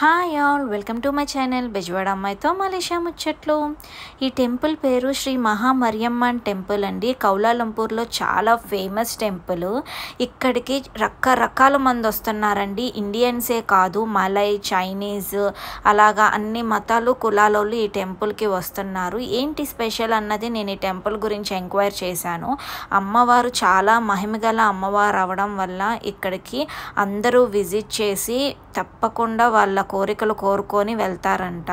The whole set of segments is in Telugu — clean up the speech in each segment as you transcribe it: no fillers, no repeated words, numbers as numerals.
Hi all, welcome to my channel Bezawada అమ్మాయితో మలేషియా ముచ్చట్లు. ఈ టెంపుల్ పేరు శ్రీ మహామరియమ్మన్ టెంపుల్ అండి. కౌలాలంపూర్లో చాలా ఫేమస్ టెంపుల్. ఇక్కడికి రకరకాల మంది వస్తున్నారండి. ఇండియన్సే కాదు, మలై, చైనీస్, అలాగా అన్ని మతాలు కులాలోళ్ళు ఈ టెంపుల్కి వస్తున్నారు. ఏంటి స్పెషల్ అన్నది నేను ఈ టెంపుల్ గురించి ఎంక్వైరీ చేశాను. అమ్మవారు చాలా మహిమగల అమ్మవారు అవడం వల్ల ఇక్కడికి అందరూ విజిట్ చేసి తప్పకుండా వాళ్ళ కోరికలు కోరుకొని వెళ్తారంట.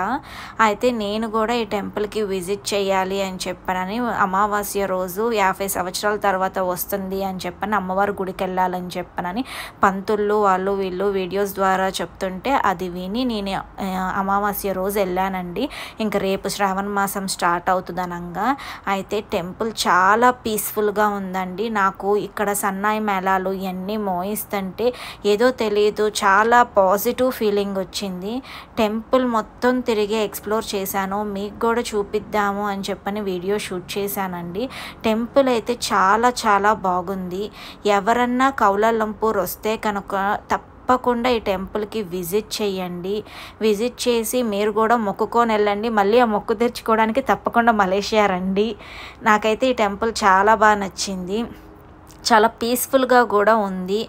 అయితే నేను కూడా ఈ టెంపుల్కి విజిట్ చేయాలి అని చెప్పనని, అమావాస్య రోజు 50 సంవత్సరాల తర్వాత వస్తుంది అని చెప్పని అమ్మవారి గుడికి వెళ్ళాలని చెప్పనని పంతుళ్ళు వాళ్ళు వీళ్ళు వీడియోస్ ద్వారా చెప్తుంటే అది విని నేను అమావాస్య రోజు వెళ్ళానండి. ఇంకా రేపు శ్రావణ మాసం స్టార్ట్ అవుతుంది అనగా. అయితే టెంపుల్ చాలా పీస్ఫుల్గా ఉందండి. నాకు ఇక్కడ సన్నాయి మేళాలు ఇవన్నీ మోయిస్తుంటే ఏదో తెలియదు, చాలా పాజిటివ్ ఫీలింగ్ వచ్చింది. టెంపుల్ మొత్తం తిరిగి ఎక్స్ప్లోర్ చేశాను, మీకు కూడా చూపిద్దాము అని చెప్పని వీడియో షూట్ చేశానండి. టెంపుల్ అయితే చాలా చాలా బాగుంది. ఎవరన్నా కౌలాలంపూర్ వస్తే కనుక తప్పకుండా ఈ టెంపుల్కి విజిట్ చేయండి. విజిట్ చేసి మీరు కూడా మొక్కుకొని వెళ్ళండి. మళ్ళీ ఆ మొక్కు తెచ్చుకోవడానికి తప్పకుండా మలేషియా రండి. నాకైతే ఈ టెంపుల్ చాలా బాగా నచ్చింది. చాలా పీస్ఫుల్గా కూడా ఉంది.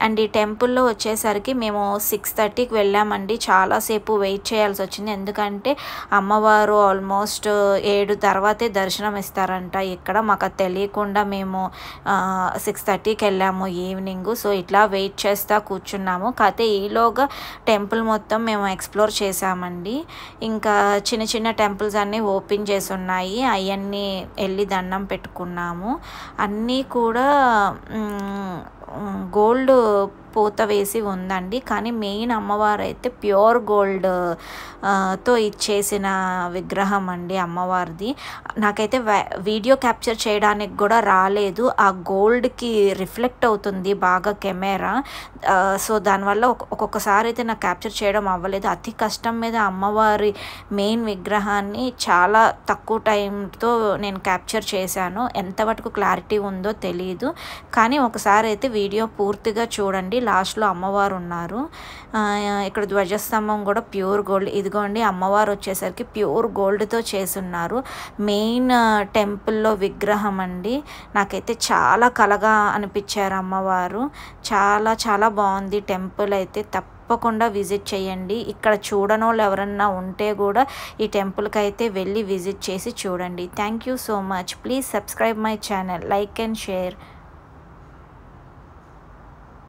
అండ్ ఈ టెంపుల్లో వచ్చేసరికి మేము 6:30కి వెళ్ళామండి. చాలాసేపు వెయిట్ చేయాల్సి వచ్చింది, ఎందుకంటే అమ్మవారు ఆల్మోస్ట్ 7 తర్వాతే దర్శనం ఇస్తారంట. ఇక్కడ మాకు అది తెలియకుండా మేము 6:30కి వెళ్ళాము ఈవినింగ్. సో ఇట్లా వెయిట్ చేస్తూ కూర్చున్నాము. కాకపోతే ఈలోగా టెంపుల్ మొత్తం మేము ఎక్స్ప్లోర్ చేసామండి. ఇంకా చిన్న చిన్న టెంపుల్స్ అన్నీ ఓపెన్ చేసి ఉన్నాయి, అవన్నీ వెళ్ళి దండం పెట్టుకున్నాము. అన్నీ కూడా గోల్డ్ పూత వేసి ఉందండి. కానీ మెయిన్ అమ్మవారు అయితే ప్యూర్ గోల్డ్ తో ఇచ్చేసిన విగ్రహం అండి అమ్మవారిది. నాకైతే వీడియో క్యాప్చర్ చేయడానికి కూడా రాలేదు. ఆ గోల్డ్కి రిఫ్లెక్ట్ అవుతుంది బాగా కెమెరా. సో దానివల్ల ఒక్కొక్కసారి అయితే నాకు క్యాప్చర్ చేయడం అవ్వలేదు. అతి కష్టం మీద అమ్మవారి మెయిన్ విగ్రహాన్ని చాలా తక్కువ టైంతో నేను క్యాప్చర్ చేశాను. ఎంతవరకు క్లారిటీ ఉందో తెలియదు, కానీ ఒకసారి అయితే వీడియో పూర్తిగా చూడండి. లాస్ట్లో అమ్మవారు ఉన్నారు. ఇక్కడ ధ్వజస్తంభం కూడా ప్యూర్ గోల్డ్. ఇదిగోండి అమ్మవారు వచ్చేసరికి ప్యూర్ గోల్డ్తో చేసున్నారు. మెయిన్ టెంపుల్లో విగ్రహం అండి. నాకైతే చాలా కలగా అనిపించారు అమ్మవారు. చాలా చాలా బాగుంది టెంపుల్ అయితే. తప్పకుండా విజిట్ చేయండి. ఇక్కడ చూడని వాళ్ళు ఎవరన్నా ఉంటే కూడా ఈ టెంపుల్కి అయితే వెళ్ళి విజిట్ చేసి చూడండి. Thank you so much. Please subscribe my channel, like and share.